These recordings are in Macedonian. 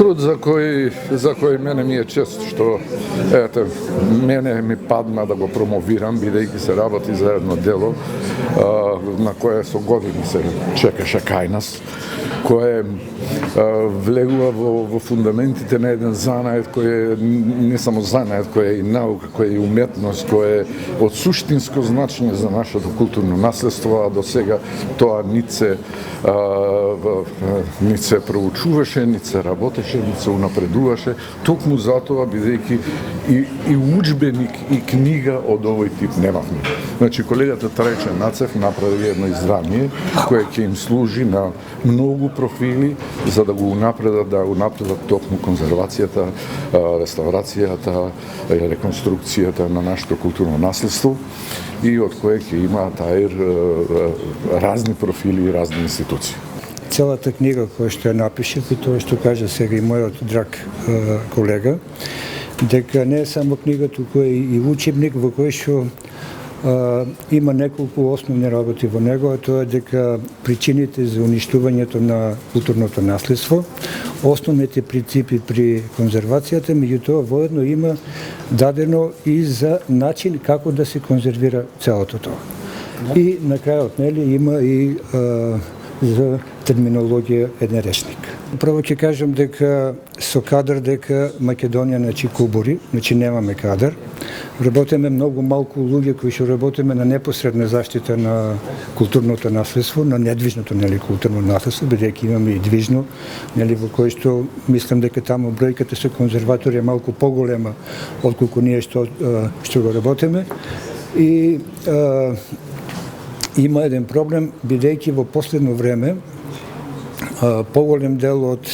Труд за кој мене ми е чест, што мене ми падна да го промовирам, бидејќи се работи за едно дело на кое со години се чекаше кај нас, кое влегува во фундаментите на еден занает кој е не само занает, кој е и наука, кој е и уметност, кој е од суштинско значење за нашето културно наследство, а до сега тоа нит се проучуваше, нит се работеше, нит се унапредуваше, токму затоа бидејќи и уджбеник и книга од овој тип немавме. Значи колегата Трајчан Нацев направи едно издание кое ќе им служи на многу профили за да го унапредат токму конзервацијата, реставрацијата, реконструкцијата на нашето културно наследство и од кое ќе има разни профили и разни институции. Целата книга која што ја напише, и тоа што кажа сега и мојот драг колега, дека не е само книга, туку е и учебник во кој што има неколку основни работи во него, а тоа е дека причините за уништувањето на културното наследство, основните принципи при конзервацијата, меѓутоа воедно има дадено и за начин како да се конзервира целото тоа. И на крајот има и за терминологија еден речник. Прво ќе кажам дека со кадар дека Македонија кубури, немаме кадар. Работиме многу малку луѓе кои што работиме на непосредна заштита на културното наследство, на недвижното културно наследство, бидејќи имаме и движно, во кој што мислам дека таму бројката со конзерватори е малку поголема отколку ние што го работиме. И има еден проблем, бидејќи во последно време поголем дел од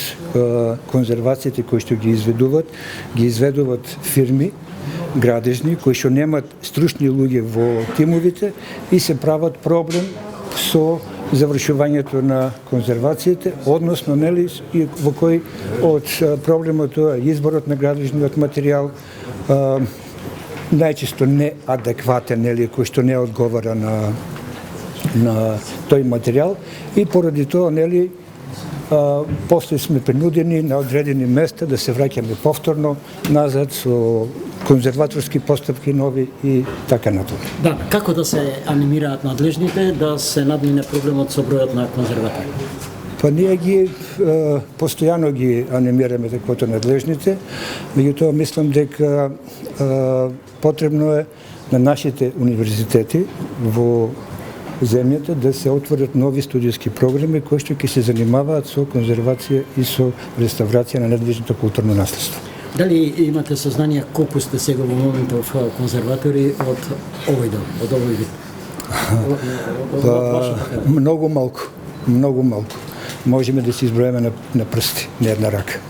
конзервациите кои што ги изведуваат фирми градежни кои што немаат стручни луѓе во тимовите и се прават проблем со завршувањето на конзервациите, односно во кој од проблемот е изборот на градежниот материјал, најчесто неадекватен, кој што не одговара на тој материјал и поради тоа после сме принудени на одредени места да се враќаме повторно назад со конзерваторски постапки нови и така натаму. Да, како да се анимираат надлежните да се надмине проблемот со бројот на конзерватори? Па ние постојано ги анимираме таквото надлежните, меѓутоа мислам дека потребно е на нашите универзитети во земјата да се отворат нови студиски програми кои што ќе се занимаваат со конзервација и со реставрација на недвижното културно наследство. Дали имате сознание колку сте сега во моментов конзерватори од овој дел, од овој вид? Многу малку. Можеме да се изброиме на прсти, не една рака.